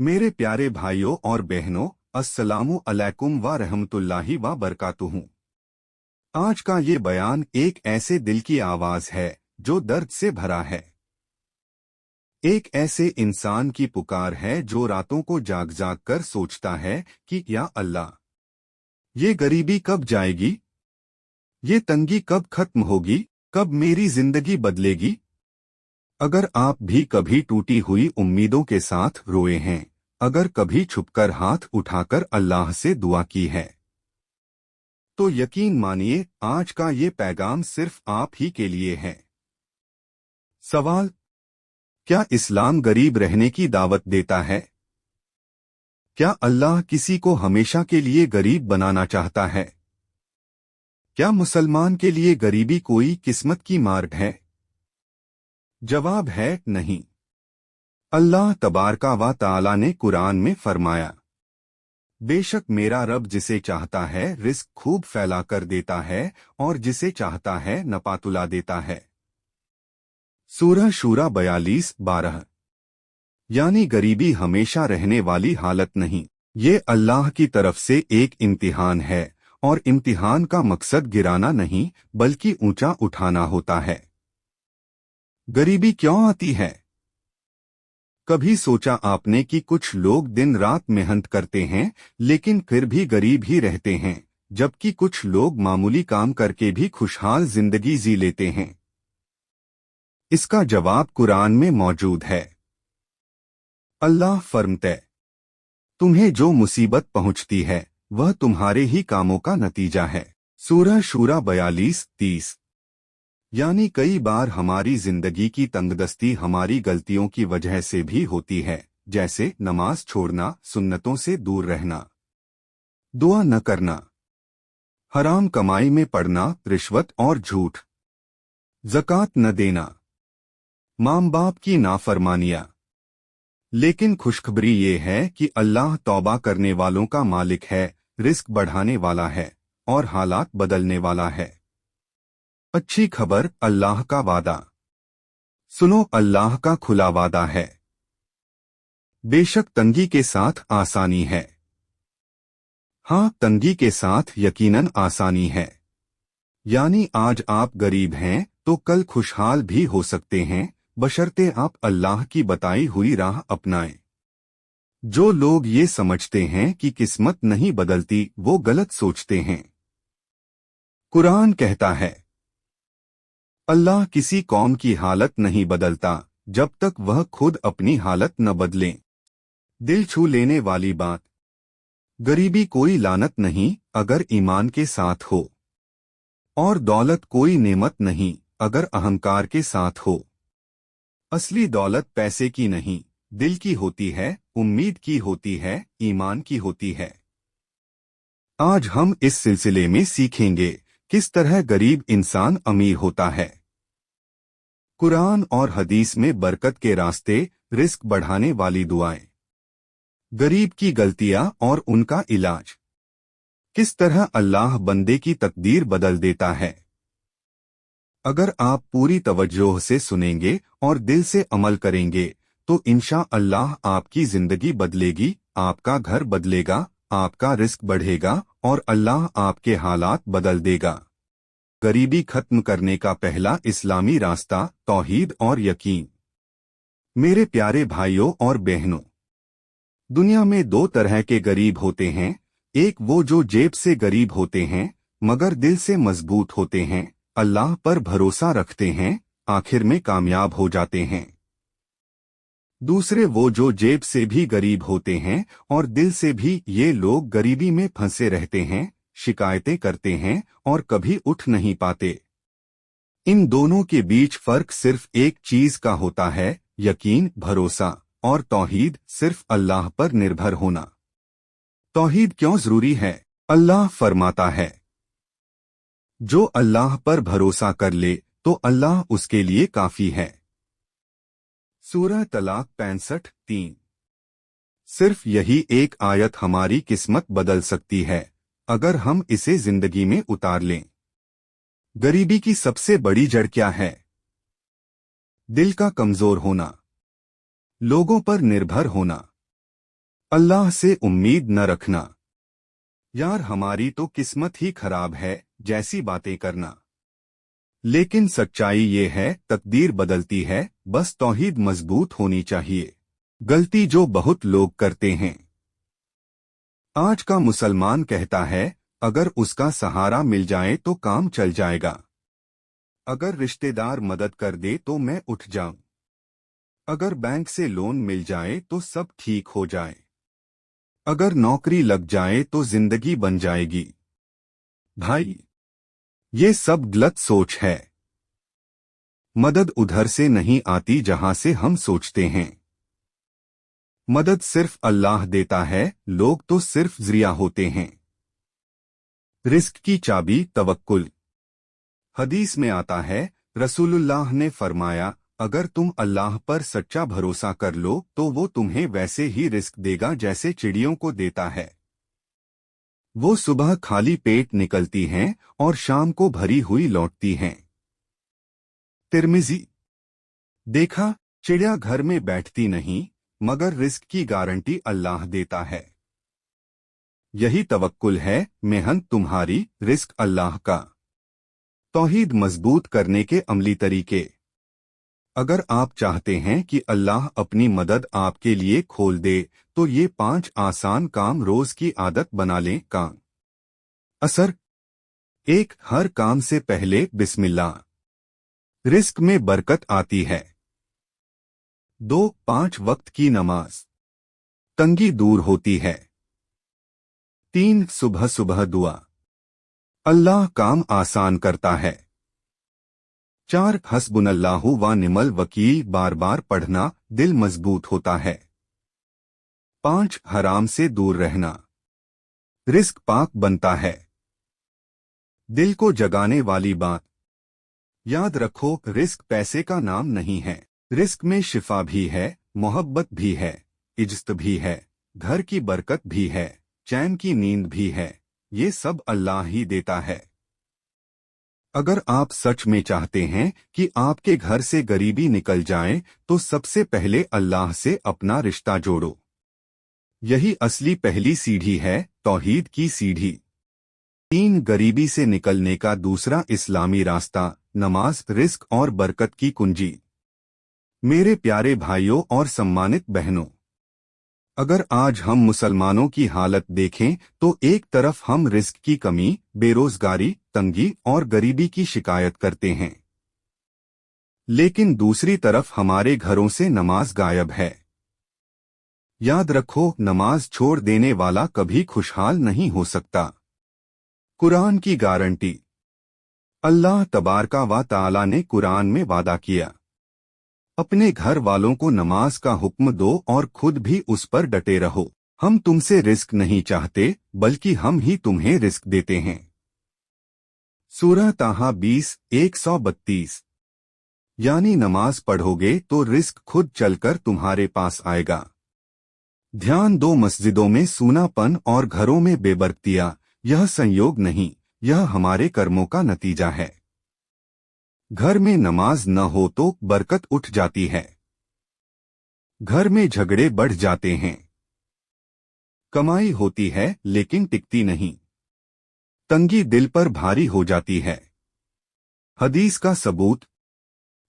मेरे प्यारे भाइयों और बहनों, अस्सलामु अलैकुम व रहमतुल्लाहि व बरकातुहू। आज का ये बयान एक ऐसे दिल की आवाज है जो दर्द से भरा है। एक ऐसे इंसान की पुकार है जो रातों को जाग जाग कर सोचता है कि या अल्लाह, ये गरीबी कब जाएगी, ये तंगी कब खत्म होगी, कब मेरी जिंदगी बदलेगी। अगर आप भी कभी टूटी हुई उम्मीदों के साथ रोए हैं, अगर कभी छुपकर हाथ उठाकर अल्लाह से दुआ की है, तो यकीन मानिए आज का ये पैगाम सिर्फ आप ही के लिए है। सवाल: क्या इस्लाम गरीब रहने की दावत देता है? क्या अल्लाह किसी को हमेशा के लिए गरीब बनाना चाहता है? क्या मुसलमान के लिए गरीबी कोई किस्मत की मार है? जवाब है नहीं। अल्लाह तबारका व तआला ने कुरान में फरमाया, बेशक मेरा रब जिसे चाहता है रिस्क खूब फैला कर देता है और जिसे चाहता है नपातुला देता है। सूरह शूरा 42-12। यानी गरीबी हमेशा रहने वाली हालत नहीं, ये अल्लाह की तरफ से एक इम्तिहान है, और इम्तिहान का मकसद गिराना नहीं बल्कि ऊंचा उठाना होता है। गरीबी क्यों आती है? कभी सोचा आपने कि कुछ लोग दिन रात मेहनत करते हैं लेकिन फिर भी गरीब ही रहते हैं, जबकि कुछ लोग मामूली काम करके भी खुशहाल जिंदगी जी लेते हैं? इसका जवाब कुरान में मौजूद है। अल्लाह फरमाता, तुम्हें जो मुसीबत पहुंचती है वह तुम्हारे ही कामों का नतीजा है। सूरह शूरा 42-30। यानी कई बार हमारी जिंदगी की तंगदस्ती हमारी गलतियों की वजह से भी होती है, जैसे नमाज छोड़ना, सुन्नतों से दूर रहना, दुआ न करना, हराम कमाई में पड़ना, रिश्वत और झूठ, ज़कात न देना, माँ बाप की नाफरमानियाँ। लेकिन खुशखबरी ये है कि अल्लाह तौबा करने वालों का मालिक है, रिस्क बढ़ाने वाला है और हालात बदलने वाला है। अच्छी खबर, अल्लाह का वादा सुनो, अल्लाह का खुला वादा है। बेशक तंगी के साथ आसानी है। हाँ, तंगी के साथ यकीनन आसानी है। यानी आज आप गरीब हैं तो कल खुशहाल भी हो सकते हैं, बशर्ते आप अल्लाह की बताई हुई राह अपनाएं। जो लोग ये समझते हैं कि किस्मत नहीं बदलती वो गलत सोचते हैं। कुरान कहता है, अल्लाह किसी कौम की हालत नहीं बदलता जब तक वह खुद अपनी हालत न बदलें। दिल छू लेने वाली बात। गरीबी कोई लानत नहीं अगर ईमान के साथ हो, और दौलत कोई नेमत नहीं अगर अहंकार के साथ हो। असली दौलत पैसे की नहीं, दिल की होती है, उम्मीद की होती है, ईमान की होती है। आज हम इस सिलसिले में सीखेंगे किस तरह गरीब इंसान अमीर होता है। कुरान और हदीस में बरकत के रास्ते, रिस्क बढ़ाने वाली दुआएं, गरीब की गलतियां और उनका इलाज, किस तरह अल्लाह बंदे की तकदीर बदल देता है। अगर आप पूरी तवज्जो से सुनेंगे और दिल से अमल करेंगे तो इंशाअल्लाह आपकी जिंदगी बदलेगी, आपका घर बदलेगा, आपका रिस्क बढ़ेगा और अल्लाह आपके हालात बदल देगा। गरीबी खत्म करने का पहला इस्लामी रास्ता, तौहीद और यकीन। मेरे प्यारे भाइयों और बहनों, दुनिया में दो तरह के गरीब होते हैं। एक वो जो जेब से गरीब होते हैं मगर दिल से मजबूत होते हैं, अल्लाह पर भरोसा रखते हैं, आखिर में कामयाब हो जाते हैं। दूसरे वो जो जेब से भी गरीब होते हैं और दिल से भी, ये लोग गरीबी में फंसे रहते हैं, शिकायतें करते हैं और कभी उठ नहीं पाते। इन दोनों के बीच फर्क सिर्फ एक चीज का होता है, यकीन, भरोसा, और तौहीद, सिर्फ अल्लाह पर निर्भर होना। तौहीद क्यों जरूरी है? अल्लाह फरमाता है, जो अल्लाह पर भरोसा कर ले तो अल्लाह उसके लिए काफी है। सूरह तलाक 65-3। सिर्फ यही एक आयत हमारी किस्मत बदल सकती है अगर हम इसे जिंदगी में उतार लें। गरीबी की सबसे बड़ी जड़ क्या है? दिल का कमजोर होना, लोगों पर निर्भर होना, अल्लाह से उम्मीद न रखना। यार हमारी तो किस्मत ही खराब है जैसी बातें करना। लेकिन सच्चाई ये है तकदीर बदलती है, बस तौहीद मजबूत होनी चाहिए। गलती जो बहुत लोग करते हैं। आज का मुसलमान कहता है अगर उसका सहारा मिल जाए तो काम चल जाएगा। अगर रिश्तेदार मदद कर दे तो मैं उठ जाऊं। अगर बैंक से लोन मिल जाए तो सब ठीक हो जाए। अगर नौकरी लग जाए तो जिंदगी बन जाएगी। भाई, ये सब गलत सोच है। मदद उधर से नहीं आती जहां से हम सोचते हैं। मदद सिर्फ अल्लाह देता है, लोग तो सिर्फ ज़रिया होते हैं। रिस्क की चाबी तवक्कुल। हदीस में आता है, रसूलुल्लाह ने फरमाया, अगर तुम अल्लाह पर सच्चा भरोसा कर लो तो वो तुम्हें वैसे ही रिस्क देगा जैसे चिड़ियों को देता है। वो सुबह खाली पेट निकलती हैं और शाम को भरी हुई लौटती हैं। तिर्मिज़ी। देखा, चिड़िया घर में बैठती नहीं, मगर रिस्क की गारंटी अल्लाह देता है। यही तवक्कुल है, मेहनत तुम्हारी, रिस्क अल्लाह का। तौहीद मजबूत करने के अमली तरीके। अगर आप चाहते हैं कि अल्लाह अपनी मदद आपके लिए खोल दे तो ये 5 आसान काम रोज की आदत बना लें। काम असर। 1. हर काम से पहले बिस्मिल्लाह। रिस्क में बरकत आती है। 2. 5 वक्त की नमाज। तंगी दूर होती है। 3. सुबह सुबह दुआ। अल्लाह काम आसान करता है। 4. हस्बुनल्लाहु व निमल वकील बार बार पढ़ना, दिल मजबूत होता है। 5. हराम से दूर रहना। रिस्क पाक बनता है। दिल को जगाने वाली बात। याद रखो, रिस्क पैसे का नाम नहीं है। रिस्क में शिफा भी है, मोहब्बत भी है, इज्जत भी है, घर की बरकत भी है, चैन की नींद भी है। ये सब अल्लाह ही देता है। अगर आप सच में चाहते हैं कि आपके घर से गरीबी निकल जाए तो सबसे पहले अल्लाह से अपना रिश्ता जोड़ो। यही असली पहली सीढ़ी है, तौहीद की सीढ़ी। 3. गरीबी से निकलने का दूसरा इस्लामी रास्ता, नमाज, रिस्क और बरकत की कुंजी। मेरे प्यारे भाइयों और सम्मानित बहनों, अगर आज हम मुसलमानों की हालत देखें तो एक तरफ हम रिस्क की कमी, बेरोजगारी, तंगी और गरीबी की शिकायत करते हैं, लेकिन दूसरी तरफ हमारे घरों से नमाज गायब है। याद रखो, नमाज छोड़ देने वाला कभी खुशहाल नहीं हो सकता। कुरान की गारंटी। अल्लाह तबारका व तआला ने कुरान में वादा किया, अपने घर वालों को नमाज का हुक्म दो और खुद भी उस पर डटे रहो। हम तुमसे रिस्क नहीं चाहते, बल्कि हम ही तुम्हें रिस्क देते हैं। सूरह ताहा 20:132। यानी नमाज पढ़ोगे तो रिस्क खुद चलकर तुम्हारे पास आएगा। ध्यान दो, मस्जिदों में सूनापन और घरों में बेबरकतियां, यह संयोग नहीं, यह हमारे कर्मों का नतीजा है। घर में नमाज न हो तो बरकत उठ जाती है। घर में झगड़े बढ़ जाते हैं। कमाई होती है लेकिन टिकती नहीं। तंगी दिल पर भारी हो जाती है। हदीस का सबूत।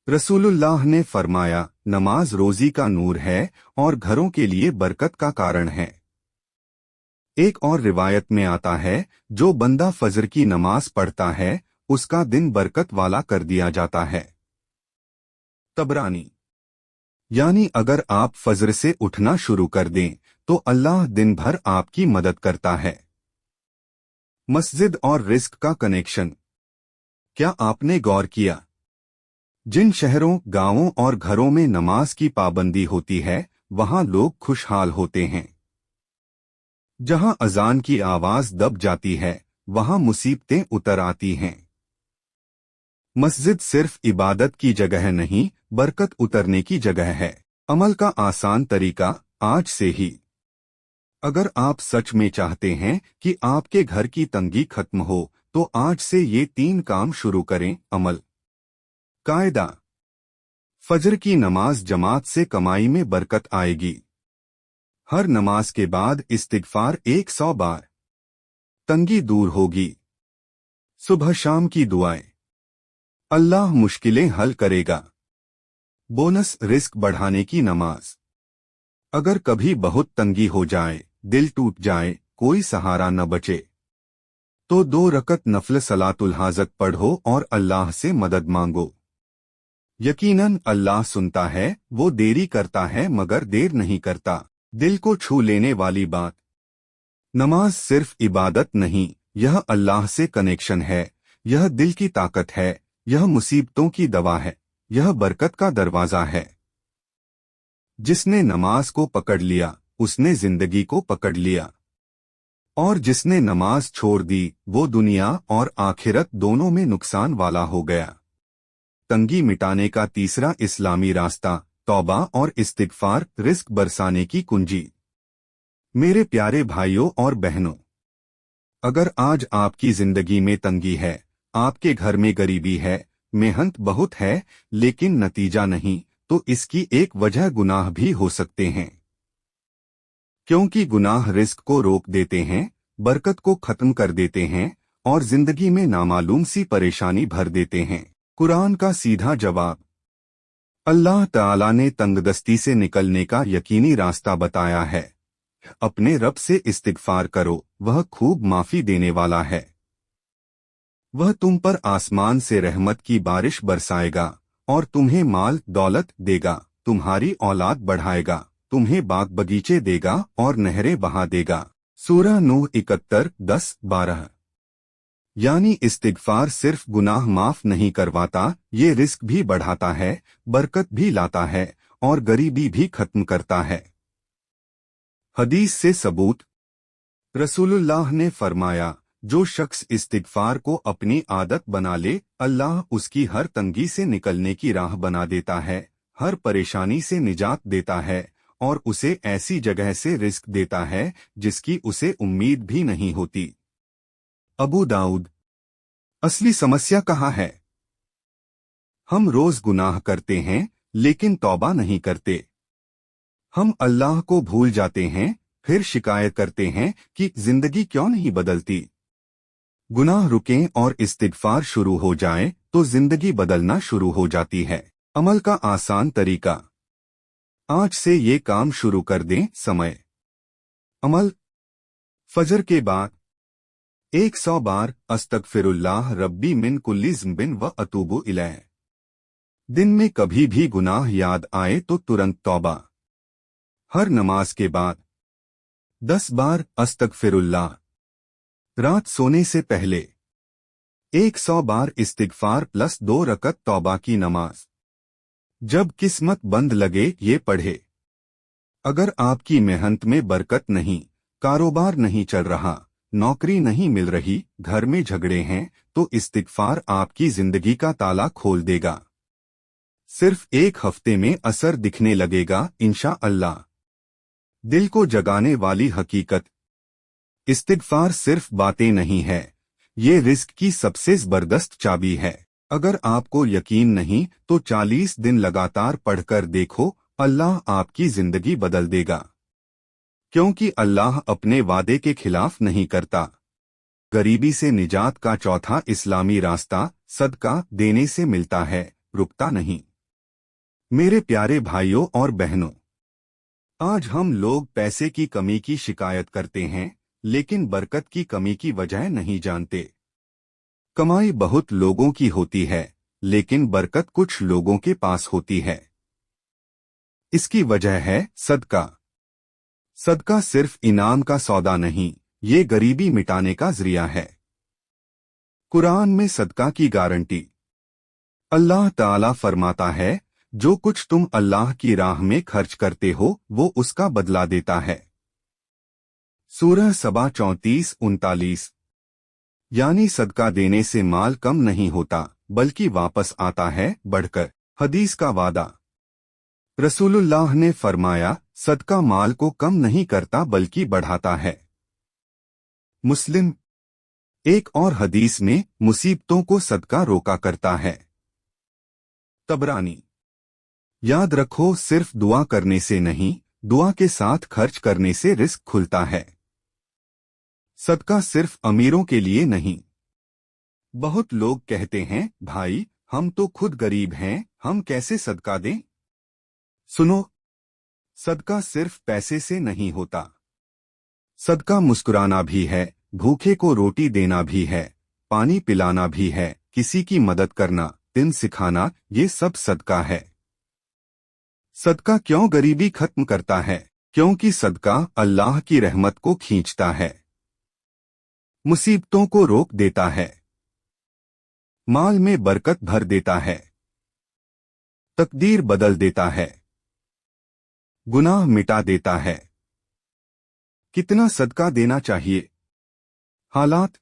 रसूलुल्लाह ने फरमाया, नमाज रोजी का नूर है और घरों के लिए बरकत का कारण है। एक और रिवायत में आता है, जो बंदा फजर की नमाज पढ़ता है उसका दिन बरकत वाला कर दिया जाता है। तबरानी। यानी अगर आप फजर से उठना शुरू कर दें तो अल्लाह दिन भर आपकी मदद करता है। मस्जिद और रिस्क का कनेक्शन। क्या आपने गौर किया, जिन शहरों, गांवों और घरों में नमाज की पाबंदी होती है वहां लोग खुशहाल होते हैं। जहां अजान की आवाज दब जाती है वहां मुसीबतें उतर आती हैं। मस्जिद सिर्फ इबादत की जगह नहीं, बरकत उतरने की जगह है। अमल का आसान तरीका, आज से ही। अगर आप सच में चाहते हैं कि आपके घर की तंगी खत्म हो तो आज से ये 3 काम शुरू करें। अमल। कायदा। फजर की नमाज जमात से कमाई में बरकत आएगी। हर नमाज के बाद इस्तिगफार 100 बार। तंगी दूर होगी। सुबह शाम की दुआएं। अल्लाह मुश्किलें हल करेगा। बोनस रिस्क बढ़ाने की नमाज। अगर कभी बहुत तंगी हो जाए, दिल टूट जाए, कोई सहारा न बचे, तो 2 रकत नफल सलातुल हाजत पढ़ो और अल्लाह से मदद मांगो। यकीनन अल्लाह सुनता है, वो देरी करता है मगर देर नहीं करता। दिल को छू लेने वाली बात। नमाज सिर्फ इबादत नहीं, यह अल्लाह से कनेक्शन है, यह दिल की ताकत है, यह मुसीबतों की दवा है, यह बरकत का दरवाजा है। जिसने नमाज को पकड़ लिया, उसने जिंदगी को पकड़ लिया। और जिसने नमाज छोड़ दी, वो दुनिया और आखिरत दोनों में नुकसान वाला हो गया। तंगी मिटाने का तीसरा इस्लामी रास्ता, तौबा और इस्तिगफार, रिस्क बरसाने की कुंजी। मेरे प्यारे भाइयों और बहनों, अगर आज आपकी जिंदगी में तंगी है, आपके घर में गरीबी है, मेहनत बहुत है, लेकिन नतीजा नहीं, तो इसकी एक वजह गुनाह भी हो सकते हैं। क्योंकि गुनाह रिस्क को रोक देते हैं, बरकत को खत्म कर देते हैं और जिंदगी में नामालूम सी परेशानी भर देते हैं। कुरान का सीधा जवाब। अल्लाह ताला ने तंगदस्ती से निकलने का यकीनी रास्ता बताया है। अपने रब से इस्तिगफार करो, वह खूब माफी देने वाला है। वह तुम पर आसमान से रहमत की बारिश बरसाएगा और तुम्हें माल दौलत देगा, तुम्हारी औलाद बढ़ाएगा, तुम्हें बाग बगीचे देगा और नहरें बहा देगा। सूरह नूह 71-10-12। यानी इस्तिगफार सिर्फ गुनाह माफ नहीं करवाता, ये रिस्क भी बढ़ाता है, बरकत भी लाता है और गरीबी भी खत्म करता है। हदीस से सबूत। रसूलुल्लाह ने फरमाया, जो शख्स इस्तिगफार को अपनी आदत बना ले, अल्लाह उसकी हर तंगी से निकलने की राह बना देता है, हर परेशानी से निजात देता है और उसे ऐसी जगह से रिस्क देता है जिसकी उसे उम्मीद भी नहीं होती। अबू दाऊद। असली समस्या कहाँ है? हम रोज गुनाह करते हैं लेकिन तौबा नहीं करते। हम अल्लाह को भूल जाते हैं, फिर शिकायत करते हैं कि जिंदगी क्यों नहीं बदलती। गुनाह रुकें और इस्तिगफार शुरू हो जाए तो जिंदगी बदलना शुरू हो जाती है। अमल का आसान तरीका। आज से ये काम शुरू कर दें। समय। अमल। फजर के बाद 100 बार अस्तगफिरुल्लाह रब्बी मिन कुल्ली ज़ंबिन व अतूबु इलैह। दिन में कभी भी गुनाह याद आए तो तुरंत तौबा। हर नमाज के बाद 10 बार अस्तगफिरुल्लाह। रात सोने से पहले 100 बार इस्तिगफार प्लस 2 रकत तौबा की नमाज। जब किस्मत बंद लगे ये पढ़े। अगर आपकी मेहनत में बरकत नहीं, कारोबार नहीं चल रहा, नौकरी नहीं मिल रही, घर में झगड़े हैं, तो इस्तिगफार आपकी जिंदगी का ताला खोल देगा। सिर्फ 1 हफ्ते में असर दिखने लगेगा इंशाअल्लाह। दिल को जगाने वाली हकीकत। इस्तिगफार सिर्फ बातें नहीं है, ये रिस्क की सबसे जबरदस्त चाबी है। अगर आपको यकीन नहीं तो 40 दिन लगातार पढ़कर देखो, अल्लाह आपकी जिंदगी बदल देगा। क्योंकि अल्लाह अपने वादे के खिलाफ नहीं करता। गरीबी से निजात का चौथा इस्लामी रास्ता, सदका देने से मिलता है, रुकता नहीं। मेरे प्यारे भाइयों और बहनों, आज हम लोग पैसे की कमी की शिकायत करते हैं, लेकिन बरकत की कमी की वजह नहीं जानते। कमाई बहुत लोगों की होती है, लेकिन बरकत कुछ लोगों के पास होती है। इसकी वजह है सदका। सदका सिर्फ इनाम का सौदा नहीं, ये गरीबी मिटाने का जरिया है। कुरान में सदका की गारंटी। अल्लाह ताला फरमाता है, जो कुछ तुम अल्लाह की राह में खर्च करते हो वो उसका बदला देता है। सूरह सबा 34-39। यानी सदका देने से माल कम नहीं होता, बल्कि वापस आता है बढ़कर। हदीस का वादा। रसूलुल्लाह ने फरमाया, सदका माल को कम नहीं करता बल्कि बढ़ाता है। मुस्लिम। एक और हदीस में मुसीबतों को सदका रोका करता है। तबरानी। याद रखो, सिर्फ दुआ करने से नहीं, दुआ के साथ खर्च करने से रिस्क खुलता है। सदका सिर्फ अमीरों के लिए नहीं। बहुत लोग कहते हैं, भाई हम तो खुद गरीब हैं, हम कैसे सदका दें? सुनो, सदका सिर्फ पैसे से नहीं होता। सदका मुस्कुराना भी है, भूखे को रोटी देना भी है, पानी पिलाना भी है, किसी की मदद करना, दिन सिखाना, ये सब सदका है। सदका क्यों गरीबी खत्म करता है? क्योंकि सदका अल्लाह की रहमत को खींचता है, मुसीबतों को रोक देता है, माल में बरकत भर देता है, तकदीर बदल देता है, गुनाह मिटा देता है। कितना सदका देना चाहिए? हालात।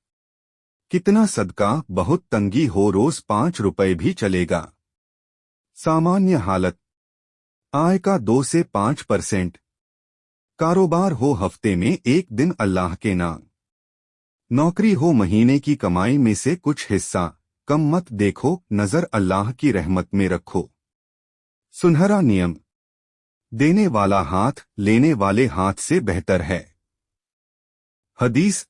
कितना सदका? बहुत तंगी हो, रोज 5 रुपए भी चलेगा। सामान्य हालत, आय का 2 से 5%। कारोबार हो हफ्ते में 1 दिन अल्लाह के नाम। नौकरी हो महीने की कमाई में से कुछ हिस्सा, कम मत देखो, नजर अल्लाह की रहमत में रखो। सुनहरा नियम, देने वाला हाथ लेने वाले हाथ से बेहतर है। हदीस,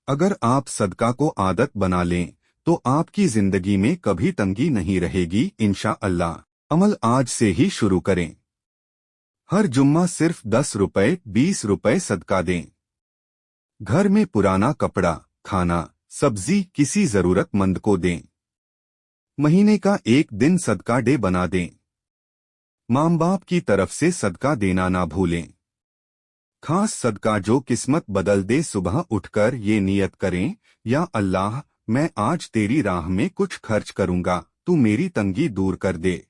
अगर आप सदका को आदत बना लें तो आपकी जिंदगी में कभी तंगी नहीं रहेगी इंशाअल्लाह। अमल आज से ही शुरू करें। हर जुम्मा सिर्फ 10 रुपए 20 रुपए सदका दें। घर में पुराना कपड़ा, खाना, सब्जी किसी जरूरतमंद को दें। महीने का 1 दिन सदका डे बना दें। माँ बाप की तरफ से सदका देना ना भूलें। खास सदका जो किस्मत बदल दे। सुबह उठकर ये नियत करें, या अल्लाह मैं आज तेरी राह में कुछ खर्च करूंगा, तू मेरी तंगी दूर कर दे।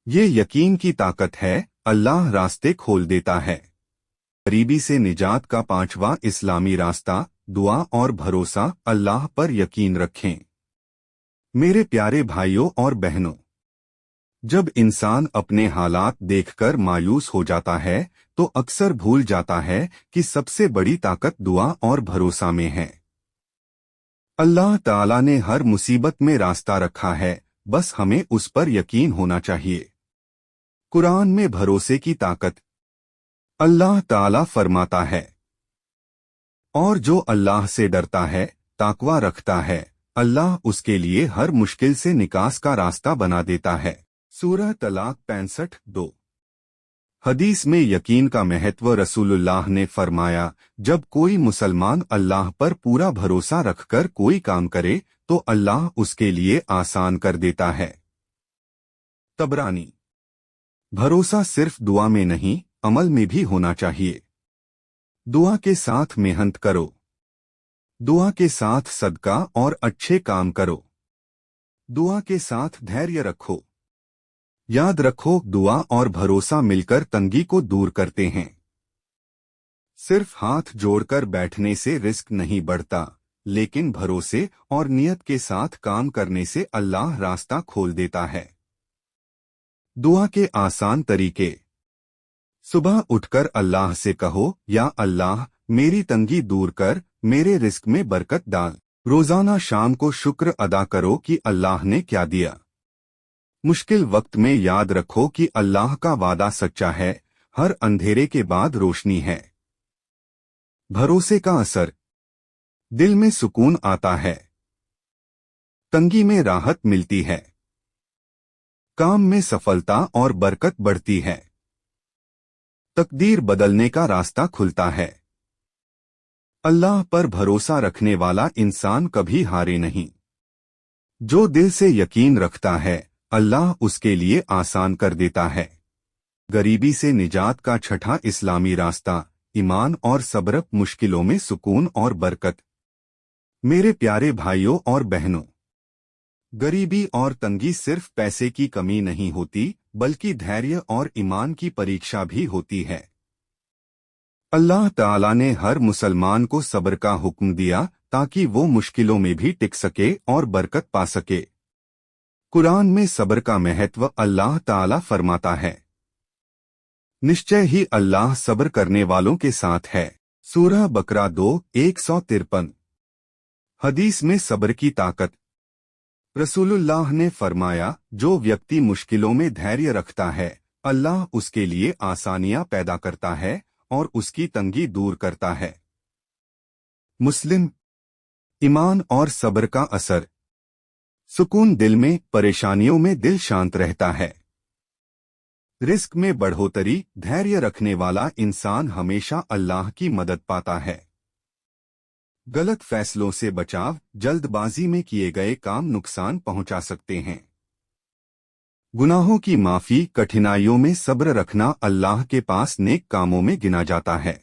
ये यकीन की ताकत है, अल्लाह रास्ते खोल देता है। गरीबी से निजात का 5वां इस्लामी रास्ता, दुआ और भरोसा। अल्लाह पर यकीन रखें। मेरे प्यारे भाइयों और बहनों, जब इंसान अपने हालात देखकर मायूस हो जाता है तो अक्सर भूल जाता है कि सबसे बड़ी ताकत दुआ और भरोसा में है। अल्लाह ताला ने हर मुसीबत में रास्ता रखा है, बस हमें उस पर यकीन होना चाहिए। कुरान में भरोसे की ताकत। अल्लाह ताला फरमाता है, और जो अल्लाह से डरता है, ताकवा रखता है, अल्लाह उसके लिए हर मुश्किल से निकास का रास्ता बना देता है। सूरह तलाक 65:2। हदीस में यकीन का महत्व। रसूलुल्लाह ने फरमाया, जब कोई मुसलमान अल्लाह पर पूरा भरोसा रखकर कोई काम करे तो अल्लाह उसके लिए आसान कर देता है। तबरानी। भरोसा सिर्फ दुआ में नहीं, अमल में भी होना चाहिए। दुआ के साथ मेहनत करो। दुआ के साथ सदका और अच्छे काम करो। दुआ के साथ धैर्य रखो। याद रखो, दुआ और भरोसा मिलकर तंगी को दूर करते हैं। सिर्फ हाथ जोड़कर बैठने से रिस्क नहीं बढ़ता, लेकिन भरोसे और नियत के साथ काम करने से अल्लाह रास्ता खोल देता है। दुआ के आसान तरीके। सुबह उठकर अल्लाह से कहो, या अल्लाह मेरी तंगी दूर कर, मेरे रिस्क में बरकत डाल। रोजाना शाम को शुक्र अदा करो कि अल्लाह ने क्या दिया। मुश्किल वक्त में याद रखो कि अल्लाह का वादा सच्चा है, हर अंधेरे के बाद रोशनी है। भरोसे का असर। दिल में सुकून आता है, तंगी में राहत मिलती है, काम में सफलता और बरकत बढ़ती है, तकदीर बदलने का रास्ता खुलता है। अल्लाह पर भरोसा रखने वाला इंसान कभी हारे नहीं। जो दिल से यकीन रखता है, अल्लाह उसके लिए आसान कर देता है। गरीबी से निजात का 6ठा इस्लामी रास्ता, ईमान और सब्र। मुश्किलों में सुकून और बरकत। मेरे प्यारे भाइयों और बहनों, गरीबी और तंगी सिर्फ पैसे की कमी नहीं होती, बल्कि धैर्य और ईमान की परीक्षा भी होती है। अल्लाह ताला ने हर मुसलमान को सब्र का हुक्म दिया ताकि वो मुश्किलों में भी टिक सके और बरकत पा सके। कुरान में सब्र का महत्व अल्लाह ताला फरमाता है, निश्चय ही अल्लाह सब्र करने वालों के साथ है। सूरह बकरा 2:153। हदीस में सब्र की ताकत। रसूलुल्लाह ने फरमाया, जो व्यक्ति मुश्किलों में धैर्य रखता है, اللہ اس کے لیے آسانیاں پیدا کرتا ہے اور اس کی تنگی دور کرتا ہے۔ مسلم۔ ایمان اور صبر کا اثر۔ سکون دل میں، پریشانیوں میں دل شانت رہتا ہے۔ رزق میں بڑھوتری، دھیریہ رکھنے والا انسان ہمیشہ اللہ کی مدد پاتا ہے۔ غلط فیصلوں سے بچاؤ، جلد بازی میں کیے گئے کام نقصان پہنچا سکتے ہیں۔ گناہوں کی معافی، کٹھنائیوں میں صبر رکھنا اللہ کے پاس نیک کاموں میں گنا جاتا ہے۔